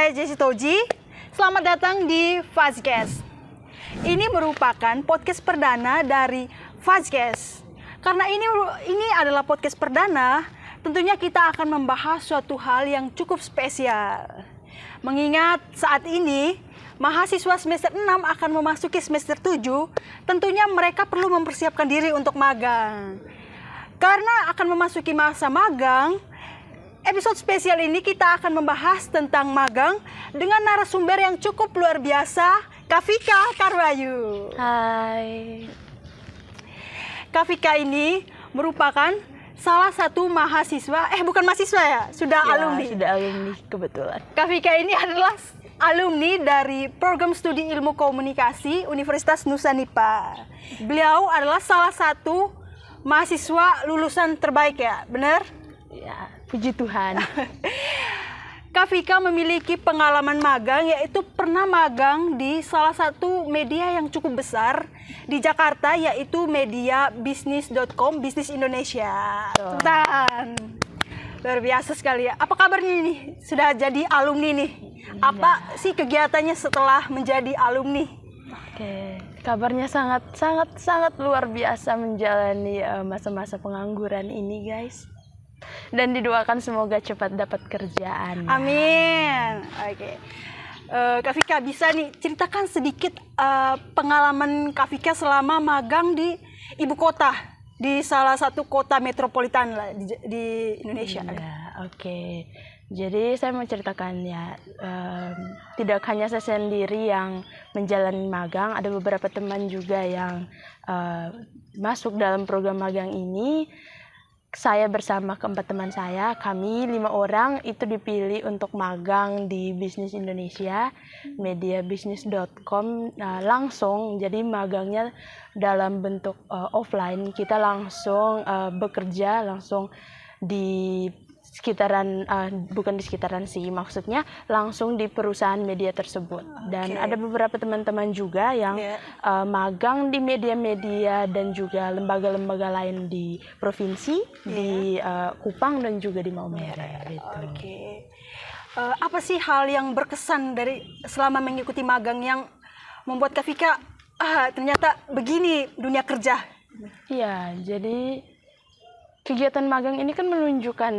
saya Jessie Toji. Selamat datang di Fazcast. Ini merupakan podcast perdana dari Fazcast. Karena ini adalah podcast perdana, tentunya kita akan membahas suatu hal yang cukup spesial. Mengingat saat ini mahasiswa semester 6 akan memasuki semester 7, tentunya mereka perlu mempersiapkan diri untuk magang. Karena akan memasuki masa magang, episode spesial ini kita akan membahas tentang magang dengan narasumber yang cukup luar biasa, Kak Vika Karwayu. Hai. Kak Vika ini merupakan salah satu mahasiswa, bukan mahasiswa ya, sudah alumni. Sudah alumni kebetulan. Kak Vika ini adalah alumni dari program studi ilmu komunikasi Universitas Nusa Nipah. Beliau adalah salah satu mahasiswa lulusan terbaik ya, benar? Ya, puji Tuhan. Kak Vika memiliki pengalaman magang, yaitu pernah magang di salah satu media yang cukup besar di Jakarta, yaitu media bisnis.com, Bisnis Indonesia. Sultan. Luar biasa sekali ya. Apa kabarnya ini? Sudah jadi alumni nih. Apa sih kegiatannya setelah menjadi alumni? Oke, kabarnya sangat luar biasa menjalani masa-masa pengangguran ini, guys. Dan didoakan semoga cepat dapat kerjaan. Amin. Oke. Kak Vika bisa nih ceritakan sedikit pengalaman Kak Vika selama magang di ibu kota, di salah satu kota metropolitan lah di Indonesia. Ya, oke. Jadi saya mau ceritakan ya, tidak hanya saya sendiri yang menjalani magang, ada beberapa teman juga yang masuk dalam program magang ini. Saya bersama keempat teman saya, kami 5 orang itu dipilih untuk magang di Bisnis Indonesia, media bisnis.com, langsung. Jadi magangnya dalam bentuk offline, kita langsung bekerja langsung di sekitaran, bukan di sekitaran sih, maksudnya langsung di perusahaan media tersebut. Dan ada beberapa teman-teman juga yang magang di media-media dan juga lembaga-lembaga lain di provinsi, di Kupang dan juga di Maumere. Gitu. Apa sih hal yang berkesan dari selama mengikuti magang yang membuat Kak Vika ternyata begini dunia kerja? Iya, jadi kegiatan magang ini kan menunjukkan,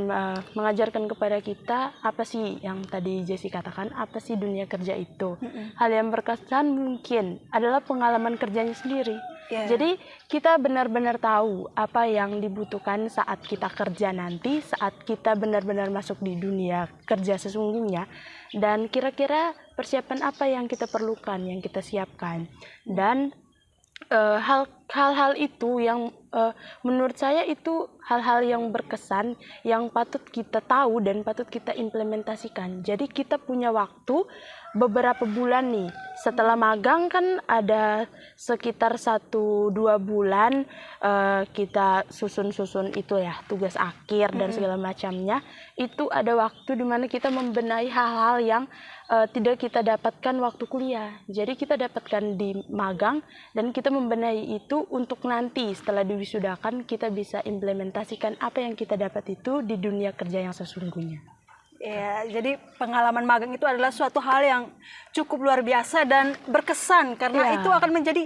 mengajarkan kepada kita apa sih yang tadi Jessie katakan, apa sih dunia kerja itu. Hal yang berkesan mungkin adalah pengalaman kerjanya sendiri. Jadi kita benar-benar tahu apa yang dibutuhkan saat kita kerja nanti, saat kita benar-benar masuk di dunia kerja sesungguhnya. Dan kira-kira persiapan apa yang kita perlukan, yang kita siapkan. Dan hal-hal itu yang menurut saya itu hal-hal yang berkesan, yang patut kita tahu dan patut kita implementasikan. Jadi kita punya waktu beberapa bulan nih. Setelah magang kan ada sekitar 1-2 bulan kita susun itu ya, tugas akhir dan segala macamnya. Itu ada waktu di mana kita membenahi hal-hal yang tidak kita dapatkan waktu kuliah. Jadi kita dapatkan di magang dan kita membenahi itu untuk nanti setelah diwisudakan kita bisa implementasikan apa yang kita dapat itu di dunia kerja yang sesungguhnya. Ya, jadi pengalaman magang itu adalah suatu hal yang cukup luar biasa dan berkesan karena itu akan menjadi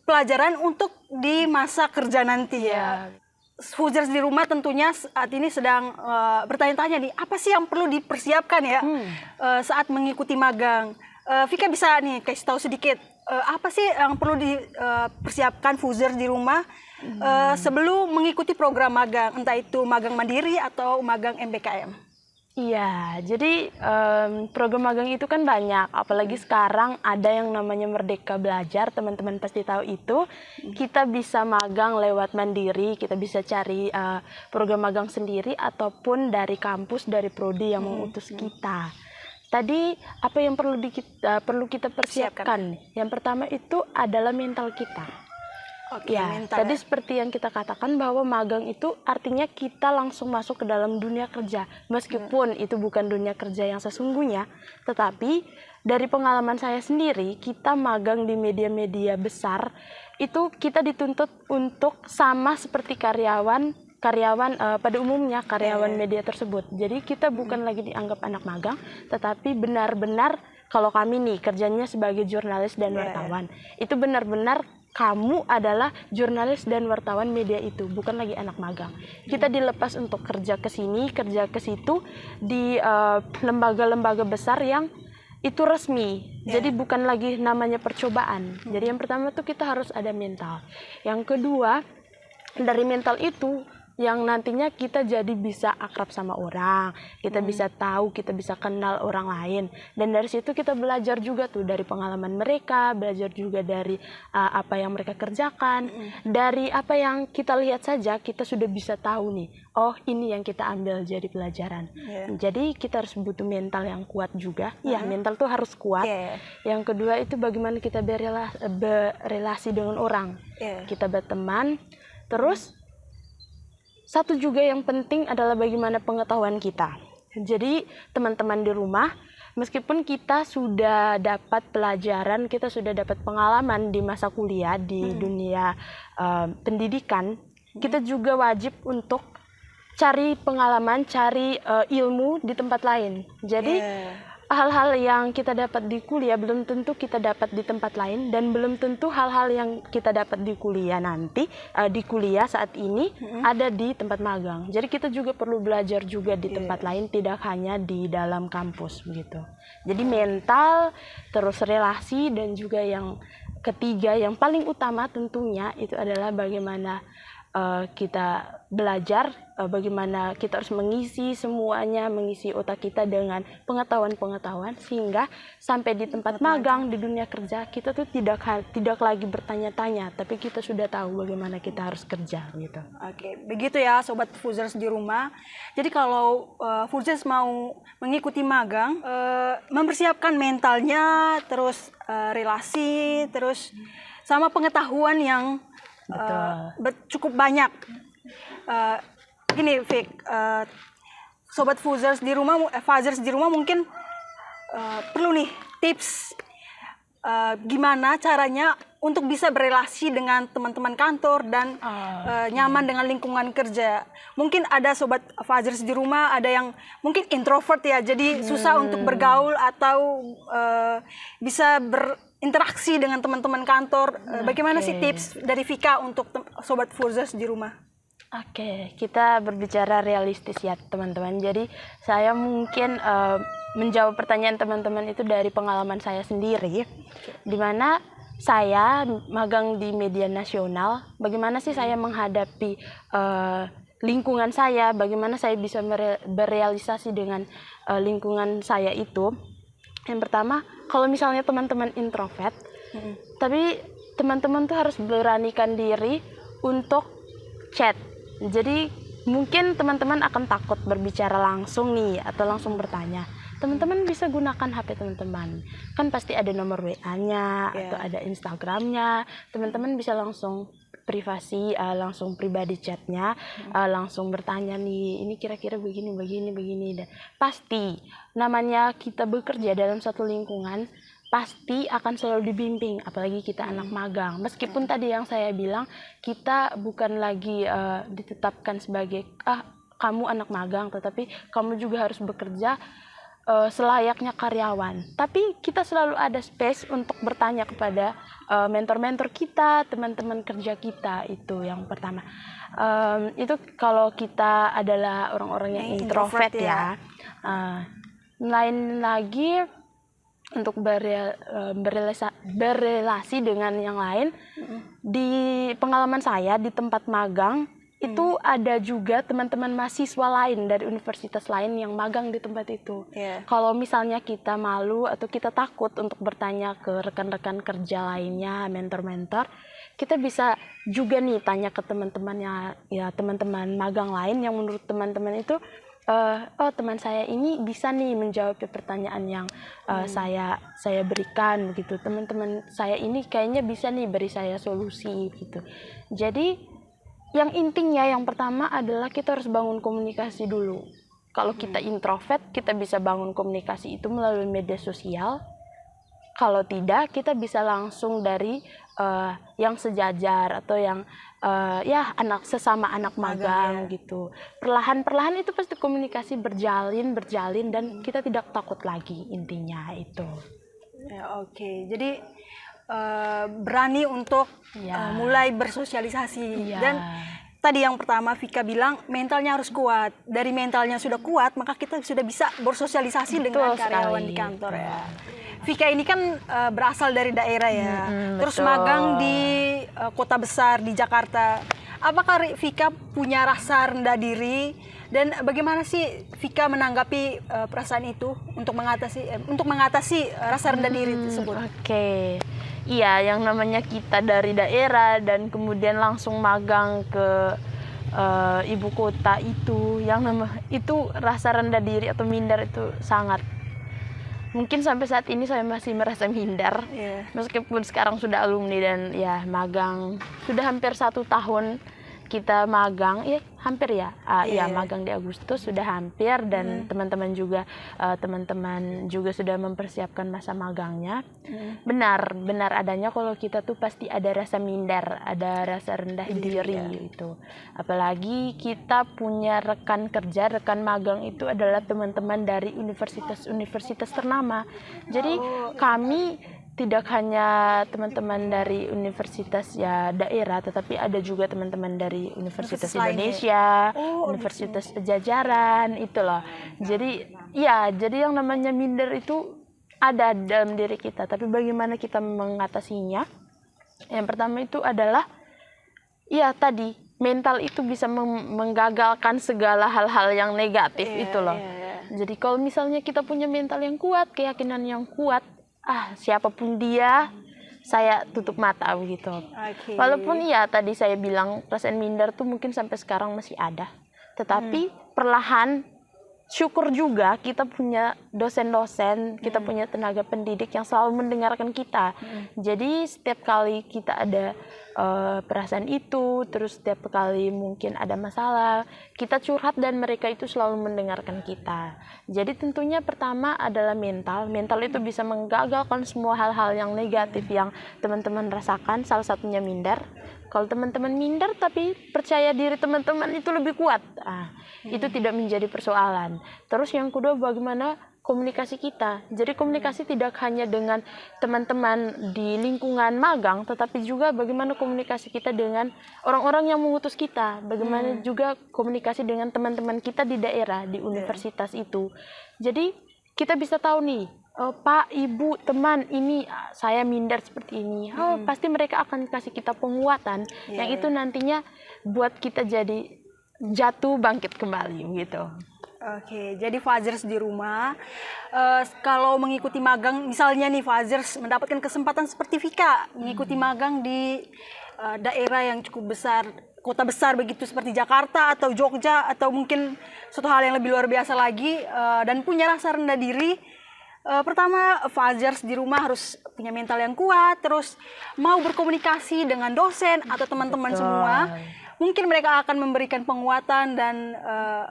pelajaran untuk di masa kerja nanti ya. Fuzers di rumah tentunya saat ini sedang bertanya-tanya nih, apa sih yang perlu dipersiapkan ya saat mengikuti magang. Vika bisa nih kasih tahu sedikit, apa sih yang perlu dipersiapkan Fuzers di rumah sebelum mengikuti program magang, entah itu magang mandiri atau magang MBKM. Iya, jadi program magang itu kan banyak, apalagi sekarang ada yang namanya Merdeka Belajar, teman-teman pasti tahu itu. Kita bisa magang lewat mandiri, kita bisa cari program magang sendiri ataupun dari kampus, dari prodi yang mengutus kita. Tadi apa yang perlu kita persiapkan? Yang pertama itu adalah mental kita. Tadi seperti yang kita katakan bahwa magang itu artinya kita langsung masuk ke dalam dunia kerja. Meskipun itu bukan dunia kerja yang sesungguhnya, tetapi dari pengalaman saya sendiri, kita magang di media-media besar, itu kita dituntut untuk sama seperti karyawan karyawan pada umumnya karyawan media tersebut. Jadi kita bukan lagi dianggap anak magang, tetapi benar-benar kalau kami nih kerjanya sebagai jurnalis dan wartawan, itu benar-benar kamu adalah jurnalis dan wartawan media itu, bukan lagi anak magang. Kita dilepas untuk kerja ke sini, kerja ke situ di lembaga-lembaga besar yang itu resmi. Jadi bukan lagi namanya percobaan. Jadi yang pertama tuh kita harus ada mental. Yang kedua, dari mental itu yang nantinya kita jadi bisa akrab sama orang, kita bisa tahu, kita bisa kenal orang lain, dan dari situ kita belajar juga tuh dari pengalaman mereka, belajar juga dari apa yang mereka kerjakan, dari apa yang kita lihat saja kita sudah bisa tahu nih, oh ini yang kita ambil jadi pelajaran. Jadi kita harus butuh mental yang kuat juga, ya mental tuh harus kuat. Yang kedua itu bagaimana kita berrelasi dengan orang, kita berteman, terus satu juga yang penting adalah bagaimana pengetahuan kita. Jadi teman-teman di rumah, meskipun kita sudah dapat pelajaran, kita sudah dapat pengalaman di masa kuliah, di dunia pendidikan, kita juga wajib untuk cari pengalaman, cari ilmu di tempat lain. Jadi hal-hal yang kita dapat di kuliah belum tentu kita dapat di tempat lain, dan belum tentu hal-hal yang kita dapat di kuliah nanti di kuliah saat ini ada di tempat magang. Jadi kita juga perlu belajar juga di tempat lain, tidak hanya di dalam kampus begitu. Jadi mental, terus relasi, dan juga yang ketiga yang paling utama tentunya itu adalah bagaimana kita belajar, bagaimana kita harus mengisi semuanya, mengisi otak kita dengan pengetahuan-pengetahuan, sehingga sampai di tempat magang, di dunia kerja, kita tuh tidak lagi bertanya-tanya, tapi kita sudah tahu bagaimana kita harus kerja gitu. Oke, begitu ya Sobat Fuzers di rumah. Jadi kalau Fuzers mau mengikuti magang, mempersiapkan mentalnya, terus relasi, terus sama pengetahuan yang cukup banyak. Gini, Vic, Sobat Fuzers di rumah, Fuzers di rumah mungkin perlu nih tips gimana caranya untuk bisa berelasi dengan teman-teman kantor dan nyaman dengan lingkungan kerja. Mungkin ada Sobat Fuzers di rumah, ada yang mungkin introvert ya, jadi susah untuk bergaul atau bisa berinteraksi dengan teman-teman kantor. Bagaimana sih tips dari Vika untuk Sobat Fuzers di rumah? Oke, kita berbicara realistis ya teman-teman. Jadi saya mungkin menjawab pertanyaan teman-teman itu dari pengalaman saya sendiri, di mana saya magang di media nasional. Bagaimana sih saya menghadapi lingkungan saya, bagaimana saya bisa berealisasi dengan lingkungan saya itu. Yang pertama, kalau misalnya teman-teman introvert, tapi teman-teman tuh harus beranikan diri untuk chat. Jadi mungkin teman-teman akan takut berbicara langsung nih atau langsung bertanya. Teman-teman bisa gunakan HP teman-teman. Kan pasti ada nomor WA-nya atau ada Instagram-nya. Teman-teman bisa langsung privasi, langsung pribadi chatnya, langsung bertanya nih, ini kira-kira begini. Dan pasti namanya kita bekerja dalam satu lingkungan, pasti akan selalu dibimbing, apalagi kita anak magang. Meskipun tadi yang saya bilang, kita bukan lagi ditetapkan sebagai kamu anak magang, tetapi kamu juga harus bekerja selayaknya karyawan. Tapi kita selalu ada space untuk bertanya kepada mentor-mentor kita, teman-teman kerja kita. Itu yang pertama. Itu kalau kita adalah orang-orang yang introvert ya. Lain lagi untuk berrelasi dengan yang lain. Di pengalaman saya di tempat magang, itu ada juga teman-teman mahasiswa lain dari universitas lain yang magang di tempat itu. Kalau misalnya kita malu atau kita takut untuk bertanya ke rekan-rekan kerja lainnya, mentor-mentor, kita bisa juga nih tanya ke teman-temannya, ya teman-teman magang lain yang menurut teman-teman itu, oh teman saya ini bisa nih menjawab pertanyaan yang saya berikan gitu. Teman-teman saya ini kayaknya bisa nih beri saya solusi gitu. Jadi yang intinya yang pertama adalah kita harus bangun komunikasi dulu. Kalau kita introvert, kita bisa bangun komunikasi itu melalui media sosial. Kalau tidak, kita bisa langsung dari yang sejajar atau yang ya sesama anak magang gitu. Perlahan-perlahan itu pasti komunikasi berjalin dan kita tidak takut lagi, intinya itu. Ya, oke. Jadi berani untuk mulai bersosialisasi. Dan tadi yang pertama Vika bilang mentalnya harus kuat. Dari mentalnya sudah kuat, maka kita sudah bisa bersosialisasi dengan karyawan di kantor ya. Vika ini kan berasal dari daerah ya, terus magang di kota besar di Jakarta. Apakah Vika punya rasa rendah diri, dan bagaimana sih Vika menanggapi perasaan itu untuk mengatasi rasa rendah diri tersebut? Oke. Iya, yang namanya kita dari daerah dan kemudian langsung magang ke ibu kota itu rasa rendah diri atau minder itu sangat. Mungkin sampai saat ini saya masih merasa minder, meskipun sekarang sudah alumni dan ya magang sudah hampir 1 tahun kita magang, magang di Agustus sudah hampir, dan teman-teman juga sudah mempersiapkan masa magangnya. Benar adanya kalau kita tuh pasti ada rasa minder, ada rasa rendah diri gitu. Apalagi kita punya rekan magang itu adalah teman-teman dari universitas ternama. Jadi kami tidak hanya teman-teman dari universitas ya daerah, tetapi ada juga teman-teman dari Universitas Indonesia, universitas sejajaran itu loh. Jadi yang namanya minder itu ada dalam diri kita, tapi bagaimana kita mengatasinya? Yang pertama itu adalah tadi mental itu bisa menggagalkan segala hal-hal yang negatif itu loh. Jadi kalau misalnya kita punya mental yang kuat, keyakinan yang kuat, siapapun dia, saya tutup mata begitu. Walaupun tadi saya bilang perasaan minder tuh mungkin sampai sekarang masih ada, tetapi perlahan syukur juga kita punya dosen-dosen, kita punya tenaga pendidik yang selalu mendengarkan kita. Jadi setiap kali kita ada perasaan itu, terus setiap kali mungkin ada masalah, kita curhat dan mereka itu selalu mendengarkan kita. Jadi tentunya pertama adalah mental itu bisa menggagalkan semua hal-hal yang negatif yang teman-teman rasakan, salah satunya minder. Kalau teman-teman minder tapi percaya diri teman-teman itu lebih kuat, itu tidak menjadi persoalan. Terus yang kedua, bagaimana komunikasi kita. Jadi komunikasi tidak hanya dengan teman-teman di lingkungan magang, tetapi juga bagaimana komunikasi kita dengan orang-orang yang mengutus kita. Bagaimana juga komunikasi dengan teman-teman kita di daerah, di universitas itu. Jadi kita bisa tahu nih, Pak, Ibu, teman, ini saya minder seperti ini. Pasti mereka akan kasih kita penguatan yang itu nantinya buat kita jadi jatuh bangkit kembali gitu. Oke, jadi Fazers di rumah, kalau mengikuti magang, misalnya nih Fazers mendapatkan kesempatan seperti Vika, mengikuti magang di daerah yang cukup besar, kota besar begitu seperti Jakarta atau Jogja, atau mungkin suatu hal yang lebih luar biasa lagi, dan punya rasa rendah diri. Pertama, Fazers di rumah harus punya mental yang kuat, terus mau berkomunikasi dengan dosen atau teman-teman semua. Mungkin mereka akan memberikan penguatan dan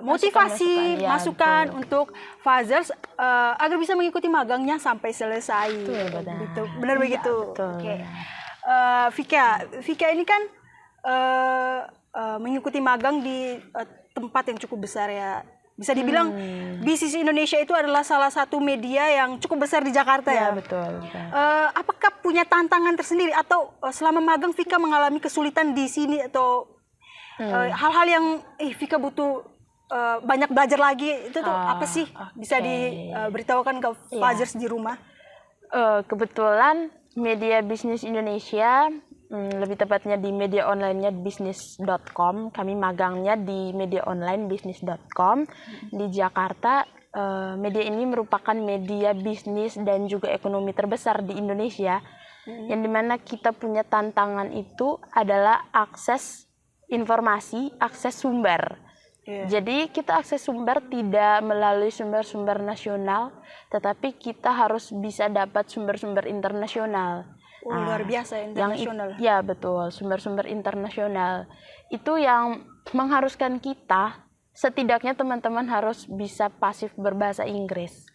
motivasi, masukan untuk Fazers agar bisa mengikuti magangnya sampai selesai. Benar begitu. Oke. Vika ini kan mengikuti magang di tempat yang cukup besar ya. Bisa dibilang Bisnis Indonesia itu adalah salah satu media yang cukup besar di Jakarta ya. Betul. Apakah punya tantangan tersendiri atau selama magang Vika mengalami kesulitan di sini atau hal-hal yang Vika butuh banyak belajar lagi, itu tuh apa sih? Bisa diberitahukan ke Fazers di rumah? Kebetulan media Bisnis Indonesia, lebih tepatnya di media online-nya bisnis.com. Kami magangnya di media online bisnis.com di Jakarta. Media ini merupakan media bisnis dan juga ekonomi terbesar di Indonesia, yang dimana kita punya tantangan itu adalah akses informasi, akses sumber. Jadi kita akses sumber tidak melalui sumber-sumber nasional, tetapi kita harus bisa dapat sumber-sumber internasional. Luar biasa internasional. Ya betul, sumber-sumber internasional. Itu yang mengharuskan kita, setidaknya teman-teman harus bisa pasif berbahasa Inggris.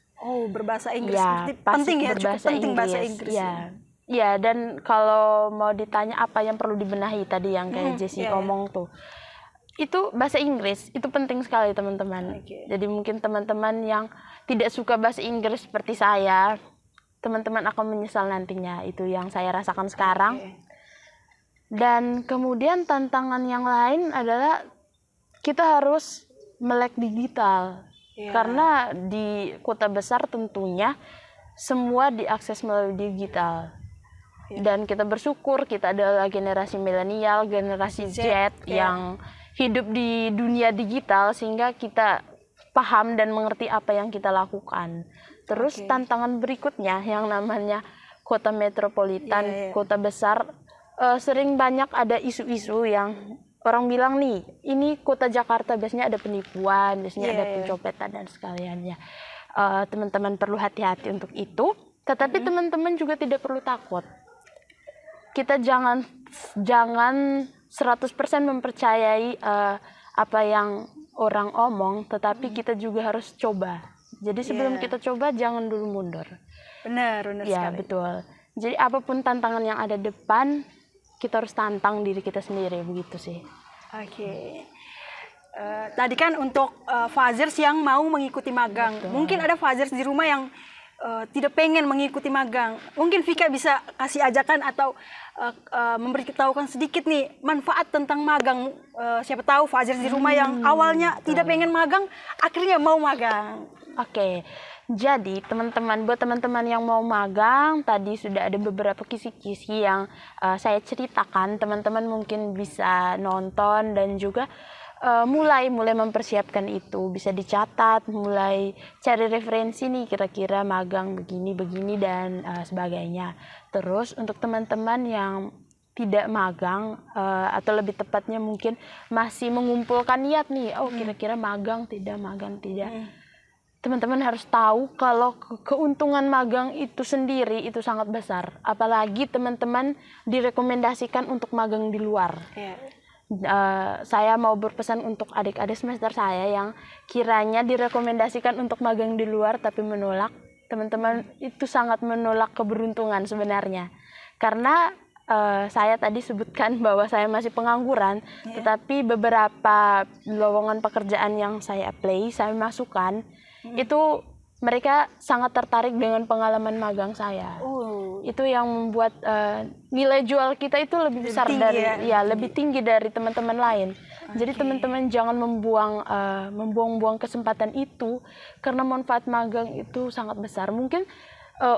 Berbahasa Inggris. Penting ya, cukup penting bahasa Inggris. Ya. Ya, dan kalau mau ditanya apa yang perlu dibenahi tadi yang kayak Jessie iya, ngomong tuh, itu bahasa Inggris itu penting sekali teman-teman. Oke. Jadi mungkin teman-teman yang tidak suka bahasa Inggris seperti saya, teman-teman akan menyesal nantinya. Itu yang saya rasakan sekarang. Oke. Dan kemudian tantangan yang lain adalah kita harus melek digital. Iya. Karena di kota besar tentunya semua diakses melalui digital. Iya. Dan kita bersyukur kita adalah generasi milenial, generasi Z iya. yang hidup di dunia digital sehingga kita paham dan mengerti apa yang kita lakukan. Terus Oke. tantangan berikutnya yang namanya kota metropolitan, Iya. kota besar, sering banyak ada isu-isu yang orang bilang nih, ini kota Jakarta biasanya ada penipuan, biasanya ada pencopetan dan sekaliannya. Teman-teman perlu hati-hati untuk itu, tetapi teman-teman juga tidak perlu takut. Kita jangan 100% mempercayai apa yang orang omong, tetapi kita juga harus coba. Jadi sebelum kita coba jangan dulu mundur. Benar Ya, sekali. betul. Jadi apapun tantangan yang ada depan, kita harus tantang diri kita sendiri, begitu sih. Oke. Tadi kan untuk Fazers yang mau mengikuti magang. Mungkin ada Fazers di rumah yang tidak pengen mengikuti magang. Mungkin Vika bisa kasih ajakan atau memberitahukan sedikit nih manfaat tentang magang. Siapa tahu Fazers di rumah yang awalnya tidak pengen magang, akhirnya mau magang. Oke, jadi buat teman-teman yang mau magang, tadi sudah ada beberapa kisi-kisi yang saya ceritakan. Teman-teman mungkin bisa nonton dan juga mulai mempersiapkan itu. Bisa dicatat, mulai cari referensi nih kira-kira magang begini dan sebagainya. Terus untuk teman-teman yang tidak magang atau lebih tepatnya mungkin masih mengumpulkan niat nih, kira-kira magang tidak. Teman-teman harus tahu kalau keuntungan magang itu sendiri itu sangat besar. Apalagi teman-teman direkomendasikan untuk magang di luar. Saya mau berpesan untuk adik-adik semester saya yang kiranya direkomendasikan untuk magang di luar tapi menolak. Teman-teman itu sangat menolak keberuntungan sebenarnya. Karena saya tadi sebutkan bahwa saya masih pengangguran, tetapi beberapa lowongan pekerjaan yang saya apply, saya masukkan, itu mereka sangat tertarik dengan pengalaman magang saya. Itu yang membuat nilai jual kita itu lebih besar lebih tinggi dari teman-teman lain. Jadi teman-teman jangan membuang-buang kesempatan itu karena manfaat magang itu sangat besar. Mungkin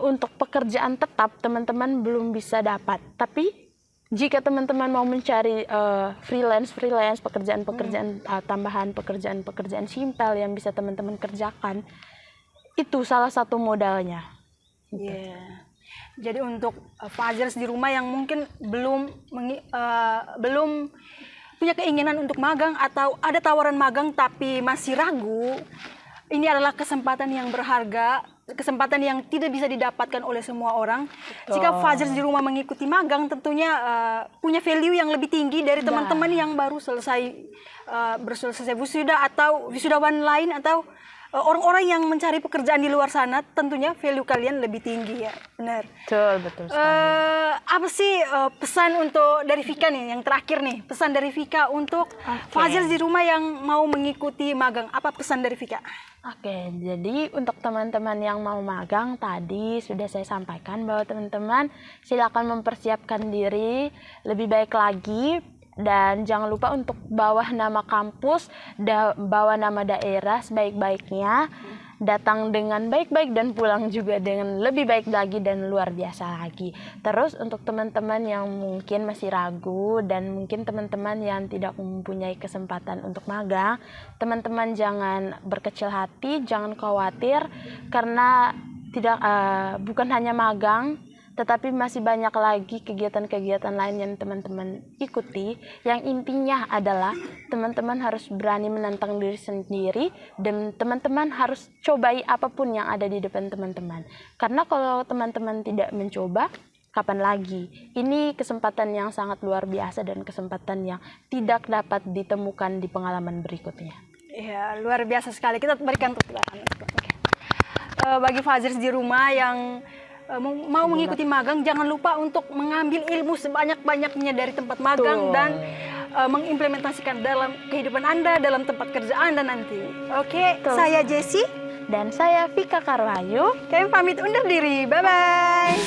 untuk pekerjaan tetap teman-teman belum bisa dapat, tapi jika teman-teman mau mencari freelance pekerjaan tambahan, pekerjaan simpel yang bisa teman-teman kerjakan, itu salah satu modalnya. Jadi untuk Fazers di rumah yang mungkin belum punya keinginan untuk magang atau ada tawaran magang tapi masih ragu, ini adalah kesempatan yang berharga, kesempatan yang tidak bisa didapatkan oleh semua orang. Jika Fazers di rumah mengikuti magang, tentunya punya value yang lebih tinggi dari teman-teman yang baru selesai wisuda atau wisudawan lain atau orang-orang yang mencari pekerjaan di luar sana. Tentunya value kalian lebih tinggi ya, benar. Betul sekali. Apa sih pesan untuk dari Vika nih, yang terakhir nih, pesan dari Vika untuk Fazers di rumah yang mau mengikuti magang? Apa pesan dari Vika? Oke, jadi untuk teman-teman yang mau magang tadi sudah saya sampaikan bahwa teman-teman silakan mempersiapkan diri lebih baik lagi dan jangan lupa untuk bawa nama kampus, bawa nama daerah sebaik-baiknya, datang dengan baik-baik dan pulang juga dengan lebih baik lagi dan luar biasa lagi. Terus untuk teman-teman yang mungkin masih ragu dan mungkin teman-teman yang tidak mempunyai kesempatan untuk magang, teman-teman jangan berkecil hati, jangan khawatir karena bukan hanya magang, tetapi masih banyak lagi kegiatan-kegiatan lain yang teman-teman ikuti. Yang intinya adalah teman-teman harus berani menantang diri sendiri dan teman-teman harus cobai apapun yang ada di depan teman-teman. Karena kalau teman-teman tidak mencoba, kapan lagi? Ini kesempatan yang sangat luar biasa dan kesempatan yang tidak dapat ditemukan di pengalaman berikutnya. Ya, luar biasa sekali. Kita berikan tepuk tangan. Bagi Fazers di rumah yang mau mengikuti magang, jangan lupa untuk mengambil ilmu sebanyak-banyaknya dari tempat magang dan mengimplementasikan dalam kehidupan Anda, dalam tempat kerja Anda nanti. Oke, saya Jessie. Dan saya Vika Karwayu. Kami pamit undur diri. Bye-bye.